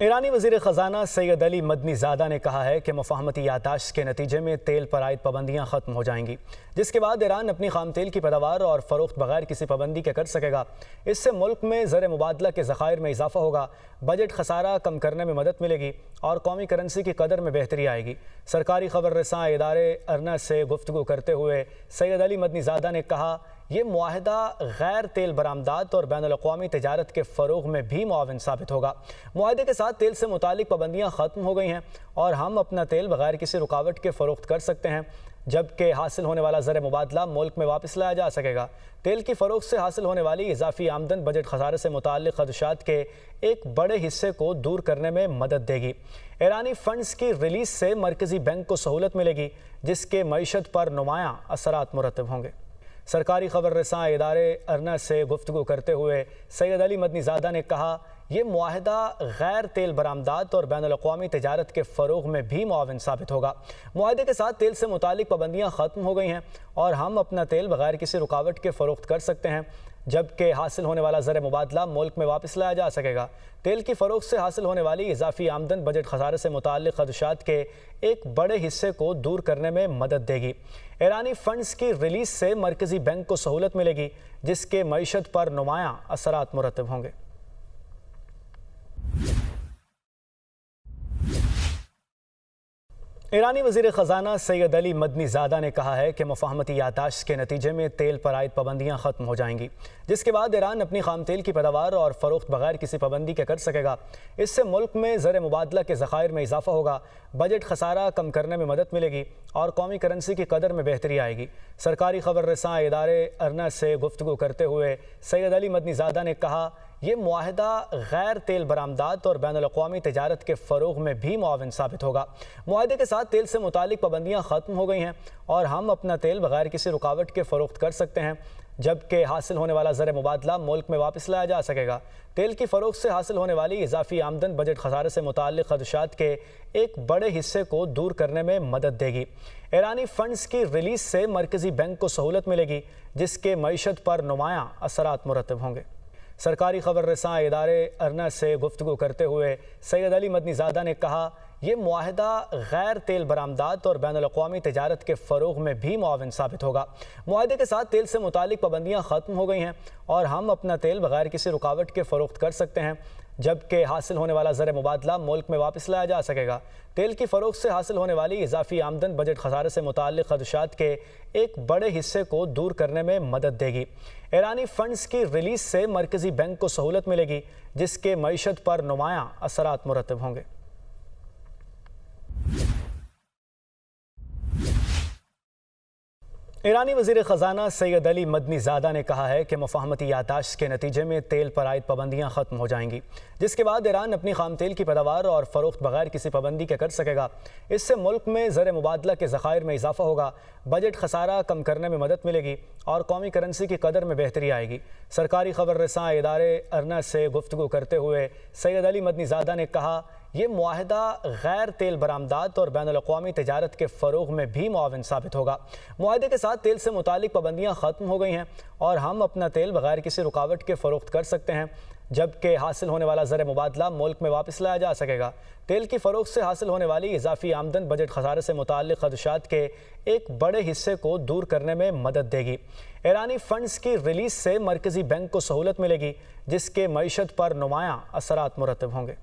ईरानी वज़ीर ख़ज़ाना सैयद अली मदनी ज़ादा ने कहा है कि मुफ़ाहमती यादाश्त के नतीजे में तेल पर आयद पाबंदियाँ ख़त्म हो जाएंगी, जिसके बाद ईरान अपनी खाम तेल की पैदावार और फ़रोख्त बगैर किसी पाबंदी के कर सकेगा। इससे मुल्क में ज़र मुबादला के ज़खायर में इजाफा होगा, बजट खसारा कम करने में मदद मिलेगी और कौमी करेंसी की कदर में बेहतरी आएगी। सरकारी खबर रसां इदारे अरना से गुफ्तगू करते हुए सैयद अली मदनी ज़ादा ने कहा, ये मुआहदा गैर तेल बरामदात और बैनुल-अक़वामी तिजारत के फ़रोग़ में भी मुआविन साबित होगा। मुआहदे के साथ तेल से मुतालिक पाबंदियाँ ख़त्म हो गई हैं और हम अपना तेल बगैर किसी रुकावट के फ़रोख्त कर सकते हैं, जबकि हासिल होने वाला ज़र मुबादला मुल्क में वापस लाया जा सकेगा। तेल की फ़रोख्त से हासिल होने वाली इजाफी आमदन बजट खसारे से मुताल्लिक़ ख़दशात के एक बड़े हिस्से को दूर करने में मदद देगी। ईरानी फ़ंड्स की रिलीज़ से मरकज़ी बैंक को सहूलत मिलेगी, जिसके मईशत पर नुमायाँ असरात मुरतब होंगे। सरकारी खबर रसां इदारे अरना से गुफ्तगू करते हुए सैयद अली मदनी ज़ादा ने कहा, ये मुआहदा गैर तेल बरामदात और बैनुल-अक़वामी तिजारत के फ़रोग़ में भी मुआविन साबित होगा। मुआहदे के साथ तेल से मुतालिक पाबंदियाँ ख़त्म हो गई हैं और हम अपना तेल बगैर किसी रुकावट के फ़रोख्त कर सकते हैं, जबकि हासिल होने वाला ज़र मुबादला मुल्क में वापस लाया जा सकेगा। तेल की फ़रोख्त से हासिल होने वाली इजाफी आमदन बजट खसारे से मुताल्लिक़ ख़दशात के एक बड़े हिस्से को दूर करने में मदद देगी। ईरानी फ़ंड्स की रिलीज़ से मरकज़ी बैंक को सहूलत मिलेगी, जिसके मईशत पर नुमायाँ असरात मुरतब होंगे। ईरानी वज़ीर ख़ज़ाना सैयद अली मदनी ज़ादा ने कहा है कि मुफ़ाहमती यादाश्त के नतीजे में तेल पर आयद पाबंदियाँ ख़त्म हो जाएंगी, जिसके बाद ईरान अपनी खाम तेल की पैदावार और फ़रोख्त बगैर किसी पाबंदी के कर सकेगा। इससे मुल्क में ज़र मुबादला के ज़खायर में इजाफा होगा, बजट खसारा कम करने में मदद मिलेगी और कौमी करेंसी की कदर में बेहतरी आएगी। सरकारी खबर रसां इदारे अरना से गुफ्तगू करते हुए सैयद अली मदनी ज़ादा ने कहा, ये मुआहदा गैर तेल बरामदात और बैनुल-अक़वामी तिजारत के फ़रोग़ में भी मुआविन साबित होगा। मुआहदे के साथ तेल से मुतालिक पाबंदियाँ ख़त्म हो गई हैं और हम अपना तेल बगैर किसी रुकावट के फ़रोख्त कर सकते हैं, जबकि हासिल होने वाला ज़र मुबादला मुल्क में वापस लाया जा सकेगा। तेल की फ़रोख्त से हासिल होने वाली इजाफी आमदन बजट खसारे से मुताल्लिक़ ख़दशात के एक बड़े हिस्से को दूर करने में मदद देगी। ईरानी फ़ंड्स की रिलीज़ से मरकज़ी बैंक को सहूलत मिलेगी, जिसके मईशत पर नुमायाँ असरात मुरतब होंगे। सरकारी खबर रसां इदारे अरना से गुफ्तगू करते हुए सैयद अली मदनी ज़ादा ने कहा, ये मुआहदा गैर तेल बरामदात और बैनुल-अक़वामी तिजारत के फ़रोग़ में भी मुआविन साबित होगा। मुआहदे के साथ तेल से मुतालिक पाबंदियाँ ख़त्म हो गई हैं और हम अपना तेल बगैर किसी रुकावट के फ़रोख्त कर सकते हैं, जबकि हासिल होने वाला ज़र मुबादला मुल्क में वापस लाया जा सकेगा। तेल की फ़रोख्त से हासिल होने वाली इजाफी आमदन बजट खसारे से मुताल्लिक़ ख़दशात के एक बड़े हिस्से को दूर करने में मदद देगी। ईरानी फ़ंड्स की रिलीज़ से मरकज़ी बैंक को सहूलत मिलेगी, जिसके मईशत पर नुमायाँ असरात मुरतब होंगे। ईरानी वज़ीर ख़ज़ाना सैयद अली मदनी ज़ादा ने कहा है कि मुफ़ाहमती यादाश्त के नतीजे में तेल पर आयद पाबंदियाँ ख़त्म हो जाएंगी, जिसके बाद ईरान अपनी खाम तेल की पैदावार और फ़रोख्त बगैर किसी पाबंदी के कर सकेगा। इससे मुल्क में ज़र मुबादला के ज़खायर में इजाफा होगा, बजट खसारा कम करने में मदद मिलेगी और कौमी करेंसी की कदर में बेहतरी आएगी। सरकारी खबर रसां इदारे अरना से गुफ्तगू करते हुए सैयद अली मदनी ज़ादा ने कहा, ये मुआहदा गैर तेल बरामदात और बैनुल-अक़वामी तिजारत के फ़रोग़ में भी मुआविन साबित होगा। मुआहदे के साथ तेल से मुतालिक पाबंदियाँ ख़त्म हो गई हैं और हम अपना तेल बगैर किसी रुकावट के फ़रोख्त कर सकते हैं, जबकि हासिल होने वाला ज़र मुबादला मुल्क में वापस लाया जा सकेगा। तेल की फ़रोख्त से हासिल होने वाली इजाफी आमदन बजट खसारे से मुताल्लिक़ ख़दशात के एक बड़े हिस्से को दूर करने में मदद देगी। ईरानी फ़ंड्स की रिलीज़ से मरकज़ी बैंक को सहूलत मिलेगी, जिसके मईशत पर नुमायाँ असरात मुरतब होंगे।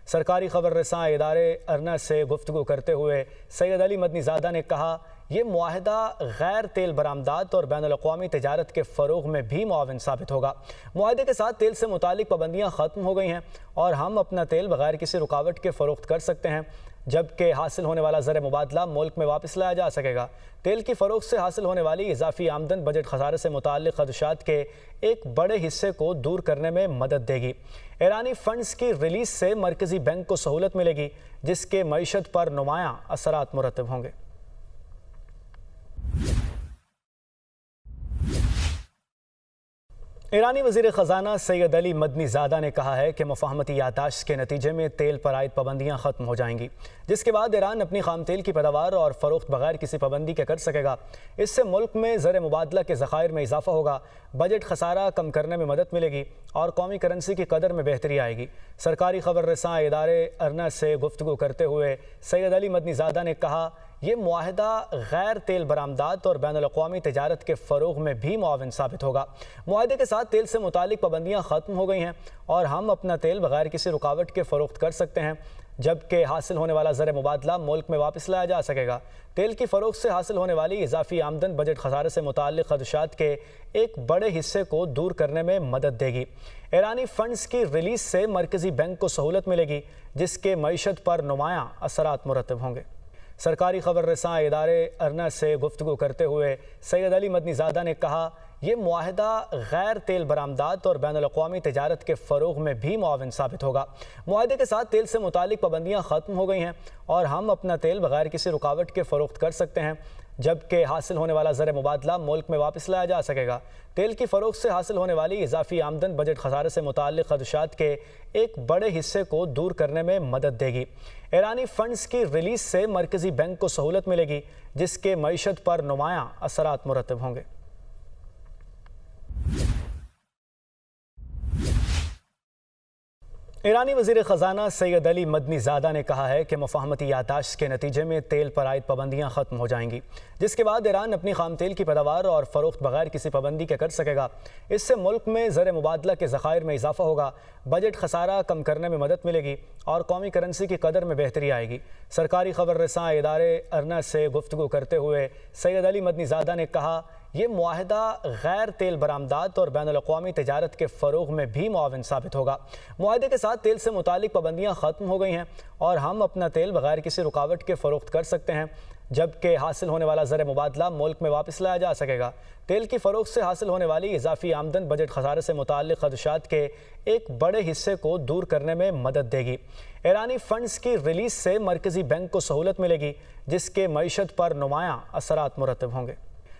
सरकारी खबर रसां इदारे अरना से गुफ्तगू करते हुए सैयद अली मदनी ज़ादा ने कहा, ये मुआहदा गैर तेल बरामदात और बैनुल-अक़वामी तिजारत के फ़रोग़ में भी मुआविन साबित होगा। मुआहदे के साथ तेल से मुतालिक पाबंदियाँ ख़त्म हो गई हैं और हम अपना तेल बगैर किसी रुकावट के फ़रोख्त कर सकते हैं, जबकि हासिल होने वाला ज़र मुबादला मुल्क में वापस लाया जा सकेगा। तेल की फ़रोख्त से हासिल होने वाली इजाफी आमदन बजट खसारे से मुताल्लिक़ ख़दशात के एक बड़े हिस्से को दूर करने में मदद देगी। ईरानी फ़ंड्स की रिलीज़ से मरकज़ी बैंक को सहूलत मिलेगी, जिसके मईशत पर नुमायाँ असरात मुरतब होंगे। ईरानी वज़ीर ख़ज़ाना सैयद अली मदनी ज़ादा ने कहा है कि मुफ़ाहमती यादाश्त के नतीजे में तेल पर आयद पाबंदियाँ ख़त्म हो जाएंगी, जिसके बाद ईरान अपनी खाम तेल की पैदावार और फ़रोख्त बगैर किसी पाबंदी के कर सकेगा। इससे मुल्क में ज़र मुबादला के ज़खायर में इजाफा होगा, बजट खसारा कम करने में मदद मिलेगी और कौमी करेंसी की कदर में बेहतरी आएगी। सरकारी खबर रसां इदारे अरना से गुफ्तगू करते हुए सैयद अली मदनी ज़ादा ने कहा, ये मुआहदा गैर तेल बरामदात और बैनुल अक़वामी तिजारत के फ़रोग़ में भी मुआविन साबित होगा। मुआहदे के साथ तेल से मुतालिक पाबंदियाँ ख़त्म हो गई हैं और हम अपना तेल बगैर किसी रुकावट के फ़रोख्त कर सकते हैं, जबकि हासिल होने वाला ज़र मुबादला मुल्क में वापस लाया जा सकेगा। तेल की फ़रोख्त से हासिल होने वाली इजाफी आमदन बजट खसारे से मुताल्लिक़ खदशात के एक बड़े हिस्से को दूर करने में मदद देगी। ईरानी फ़ंड्स की रिलीज़ से मरकज़ी बैंक को सहूलत मिलेगी, जिसके मईशत पर नुमायाँ असरात मुरतब होंगे। सरकारी खबर रसां इदारे अरना से गुफ्तगू करते हुए सैयद अली मदनी ज़ादा ने कहा, ये मुआहदा गैर तेल बरामदात और बैनुल अक़वामी तिजारत के फ़रोग़ में भी मुआविन साबित होगा। मुआहदे के साथ तेल से मुतालिक पाबंदियाँ ख़त्म हो गई हैं और हम अपना तेल बगैर किसी रुकावट के फ़रोख्त कर सकते हैं, जबकि हासिल होने वाला ज़र मुबादला मुल्क में वापस लाया जा सकेगा। तेल की फ़रोख्त से हासिल होने वाली इजाफी आमदन बजट खसारे से मुताल्लिक़ खदशात के एक बड़े हिस्से को दूर करने में मदद देगी। ईरानी फ़ंड्स की रिलीज़ से मरकज़ी बैंक को सहूलत मिलेगी, जिसके मईशत पर नुमायाँ असरात मुरतब होंगे। ईरानी वज़ीर ख़ज़ाना सैयद अली मदनी ज़ादा ने कहा है कि मुफ़ाहमती यादाश्त के नतीजे में तेल पर आयद पाबंदियाँ ख़त्म हो जाएंगी, जिसके बाद ईरान अपनी खाम तेल की पैदावार और फ़रोख्त बगैर किसी पाबंदी के कर सकेगा। इससे मुल्क में ज़र मुबादला के ज़खायर में इजाफा होगा, बजट खसारा कम करने में मदद मिलेगी और कौमी करेंसी की कदर में बेहतरी आएगी। सरकारी खबर रसां इदारे अरना से गुफ्तगू करते हुए सैयद अली मदनी ज़ादा ने कहा, ये मुआहदा गैर तेल बरामदात और बैनुल अक़वामी तिजारत के फ़रोग़ में भी मुआविन साबित होगा। मुआहदे के साथ तेल से मुतालिक पाबंदियाँ ख़त्म हो गई हैं और हम अपना तेल बगैर किसी रुकावट के फ़रोख्त कर सकते हैं, जबकि हासिल होने वाला ज़र मुबादला मुल्क में वापस लाया जा सकेगा। तेल की फ़रोख्त से हासिल होने वाली इजाफी आमदन बजट खसारे से मुताल्लिक़ खदशात के एक बड़े हिस्से को दूर करने में मदद देगी। ईरानी फ़ंड्स की रिलीज़ से मरकज़ी बैंक को सहूलत मिलेगी, जिसके मईशत पर नुमायाँ असरात मुरतब होंगे।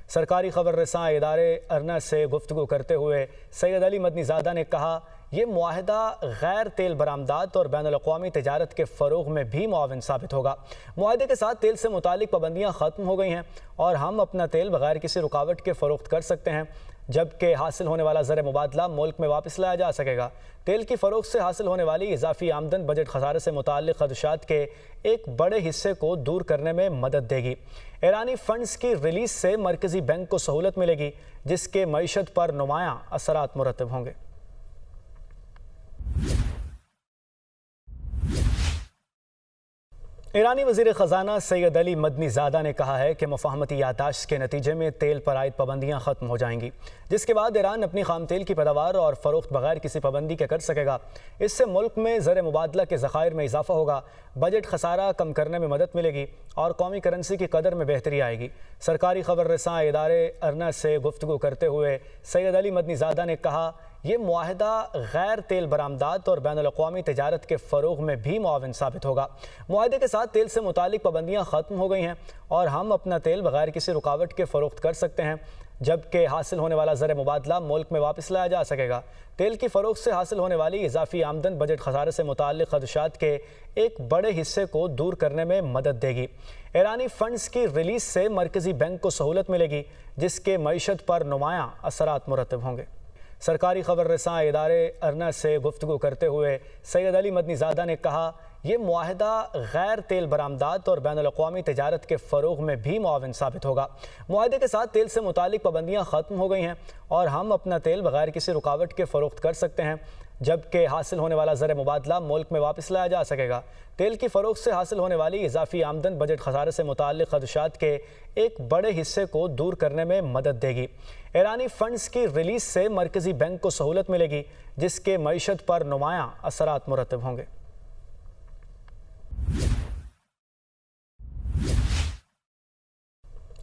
सरकारी खबर रसां इदारे अरना से गुफ्तगू करते हुए सैयद अली मदनी ज़ादा ने कहा, ये मुआहदा गैर तेल बरामदात और बैनुल अक़वामी तिजारत के फ़रोग़ में भी मुआविन साबित होगा। मुआहदे के साथ तेल से मुतालिक पाबंदियाँ ख़त्म हो गई हैं और हम अपना तेल बगैर किसी रुकावट के फ़रोख्त कर सकते हैं, जबकि हासिल होने वाला ज़र मुबादला मुल्क में वापस लाया जा सकेगा। तेल की फ़रोख्त से हासिल होने वाली इजाफी आमदन बजट खसारे से मुताल्लिक़ खदशात के एक बड़े हिस्से को दूर करने में मदद देगी। ईरानी फ़ंड्स की रिलीज़ से मरकज़ी बैंक को सहूलत मिलेगी, जिसके मईशत पर नुमायाँ असरात मुरतब होंगे। ईरानी वज़ीर ख़ज़ाना सैयद अली मदनी ज़ादा ने कहा है कि मुफ़ाहमती यादाश्त के नतीजे में तेल पर आयद पाबंदियाँ ख़त्म हो जाएंगी, जिसके बाद ईरान अपनी खाम तेल की पैदावार और फ़रोख्त बगैर किसी पाबंदी के कर सकेगा। इससे मुल्क में ज़र मुबादला के ज़खायर में इजाफा होगा, बजट खसारा कम करने में मदद मिलेगी और कौमी करेंसी की कदर में बेहतरी आएगी। सरकारी खबर रसां इदारे अरना से गुफ्तगू करते हुए सैयद अली मदनी ज़ादा ने कहा, ये मुआहदा गैर तेल बरामदात और बैनुल अक़वामी तिजारत के फ़रोग़ में भी मुआविन साबित होगा। मुआहदे के साथ तेल से मुतालिक पाबंदियाँ ख़त्म हो गई हैं और हम अपना तेल बगैर किसी रुकावट के फ़रोख्त कर सकते हैं, जबकि हासिल होने वाला ज़र मुबादला मुल्क में वापस लाया जा सकेगा। तेल की फ़रोख्त से हासिल होने वाली इजाफी आमदन बजट खसारे से मुताल्लिक़ खदशात के एक बड़े हिस्से को दूर करने में मदद देगी। ईरानी फ़ंड्स की रिलीज़ से मरकज़ी बैंक को सहूलत मिलेगी, जिसके मईशत पर नुमायाँ असरात मुरतब होंगे। सरकारी खबर रसां इदारे अरना से गुफ्तगू करते हुए सैयद अली मदनी ज़ादा ने कहा, ये मुआहदा गैर तेल बरामदात और बैनुल अक़वामी तिजारत के फ़रोग़ में भी मुआविन साबित होगा। मुआहदे के साथ तेल से मुतालिक पाबंदियाँ ख़त्म हो गई हैं और हम अपना तेल बगैर किसी रुकावट के फ़रोख्त कर सकते हैं, जबकि हासिल होने वाला ज़र मुबादला मुल्क में वापस लाया जा सकेगा। तेल की फ़रोख्त से हासिल होने वाली इजाफी आमदन बजट खसारे से मुताल्लिक़ खदशात के एक बड़े हिस्से को दूर करने में मदद देगी। ईरानी फ़ंड्स की रिलीज़ से मरकज़ी बैंक को सहूलत मिलेगी, जिसके मईशत पर नुमायाँ असरात मुरतब होंगे।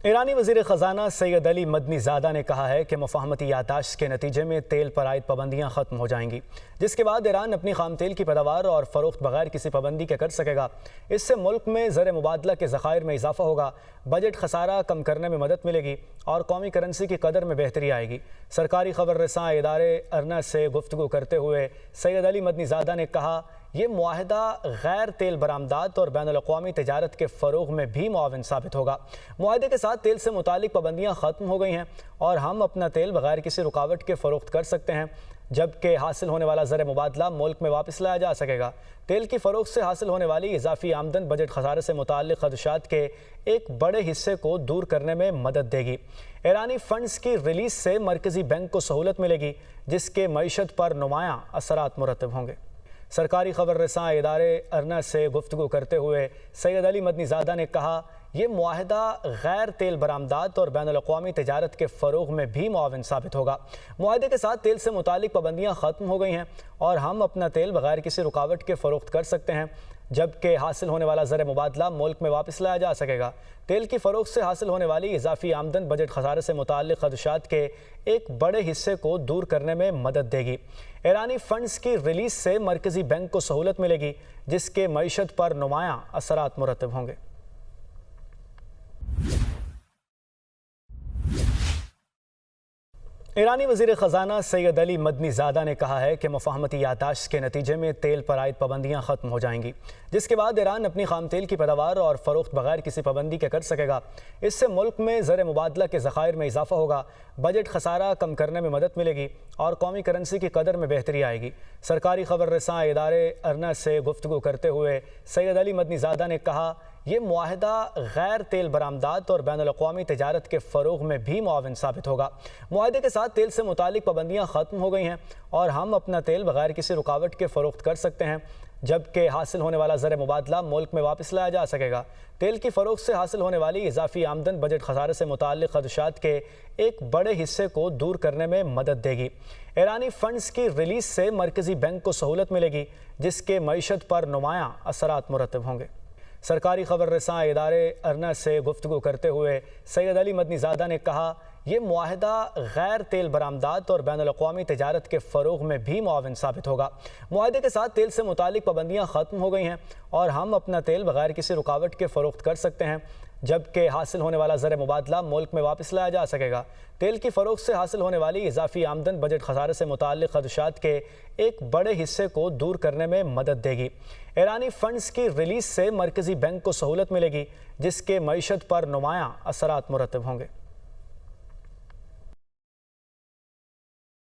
ईरानी वज़ीर ख़ज़ाना सैयद अली मदनी ज़ादा ने कहा है कि मुफ़ाहमती यादाश्त के नतीजे में तेल पर आयद पाबंदियाँ ख़त्म हो जाएंगी, जिसके बाद ईरान अपनी खाम तेल की पैदावार और फ़रोख्त बगैर किसी पाबंदी के कर सकेगा। इससे मुल्क में ज़र मुबादला के ज़खायर में इजाफा होगा, बजट खसारा कम करने में मदद मिलेगी और कौमी करेंसी की कदर में बेहतरी आएगी। सरकारी खबर रसां इदारे अर्ना से गुफ्तगू करते हुए सैयद अली मदनी ज़ादा ने कहा, ये मुआहदा गैर तेल बरामदात और बैनुल-अक़वामी तिजारत के फ़रोग़ में भी मुआविन साबित होगा। मुआहदे के साथ तेल से मुतालिक पाबंदियाँ ख़त्म हो गई हैं और हम अपना तेल बगैर किसी रुकावट के फ़रोख्त कर सकते हैं, जबकि हासिल होने वाला ज़र मुबादला मुल्क में वापस लाया जा सकेगा। तेल की फ़रोख्त से हासिल होने वाली इजाफी आमदन बजट खसारे से मुताल्लिक़ ख़दशात के एक बड़े हिस्से को दूर करने में मदद देगी। ईरानी फ़ंड्स की रिलीज़ से मरकज़ी बैंक को सहूलत मिलेगी, जिसके मईशत पर नुमायाँ असरात मुरतब होंगे। सरकारी खबर रसां इदारे अर्ना से गुफ्तगू करते हुए सैयद अली मदनी ज़ादा ने कहा, ये मुआहदा गैर तेल बरामदात और बैनुल-अक़वामी तिजारत के फ़रोग़ में भी मुआविन साबित होगा। मुआहदे के साथ तेल से मुतालिक पाबंदियाँ ख़त्म हो गई हैं और हम अपना तेल बगैर किसी रुकावट के फ़रोख्त कर सकते हैं, जबकि हासिल होने वाला ज़र मुबादला मुल्क में वापस लाया जा सकेगा। तेल की फ़रोख्त से हासिल होने वाली इजाफी आमदन बजट खसारे से मुताल्लिक़ ख़दशात के एक बड़े हिस्से को दूर करने में मदद देगी। ईरानी फ़ंड्स की रिलीज़ से मरकज़ी बैंक को सहूलत मिलेगी, जिसके मईशत पर नुमायाँ असरात मुरतब होंगे। ईरानी वज़ीर ख़ज़ाना सैयद अली मदनी ज़ादा ने कहा है कि मुफ़ाहमती यादाश्त के नतीजे में तेल पर आयद पाबंदियाँ ख़त्म हो जाएंगी, जिसके बाद ईरान अपनी खाम तेल की पैदावार और फ़रोख्त बगैर किसी पाबंदी के कर सकेगा। इससे मुल्क में ज़र मुबादला के ज़खायर में इजाफा होगा, बजट खसारा कम करने में मदद मिलेगी और कौमी करेंसी की कदर में बेहतरी आएगी। सरकारी खबर रसां इदारे अर्ना से गुफ्तगू करते हुए सैयद अली मदनी ज़ादा ने कहा, ये मुआहदा गैर तेल बरामदात और बैनुल-अक़वामी तिजारत के फ़रोग़ में भी मुआविन साबित होगा। मुआहदे के साथ तेल से मुतालिक पाबंदियाँ ख़त्म हो गई हैं और हम अपना तेल बगैर किसी रुकावट के फ़रोख्त कर सकते हैं, जबकि हासिल होने वाला ज़र मुबादला मुल्क में वापस लाया जा सकेगा। तेल की फ़रोख्त से हासिल होने वाली इजाफी आमदन बजट खसारे से मुताल्लिक़ ख़दशात के एक बड़े हिस्से को दूर करने में मदद देगी। ईरानी फ़ंड्स की रिलीज़ से मरकज़ी बैंक को सहूलत मिलेगी, जिसके मईशत पर नुमायाँ असरात मुरतब होंगे। सरकारी खबर रसां इदारे अर्ना से गुफ्तगू करते हुए सैयद अली मदनी ज़ादा ने कहा, ये मुआहदा गैर तेल बरामदात और बैनुल-अक़वामी तिजारत के फ़रोग़ में भी मुआविन साबित होगा। मुआहदे के साथ तेल से मुतालिक पाबंदियाँ ख़त्म हो गई हैं और हम अपना तेल बगैर किसी रुकावट के फ़रोख्त कर सकते हैं, जबकि हासिल होने वाला ज़र मुबादला मुल्क में वापस लाया जा सकेगा। तेल की फ़रोख्त से हासिल होने वाली इजाफी आमदन बजट खसारे से मुताल्लिक़ ख़दशात के एक बड़े हिस्से को दूर करने में मदद देगी। ईरानी फ़ंड्स की रिलीज़ से मरकज़ी बैंक को सहूलत मिलेगी, जिसके मईशत पर नुमायाँ असरात मुरतब होंगे।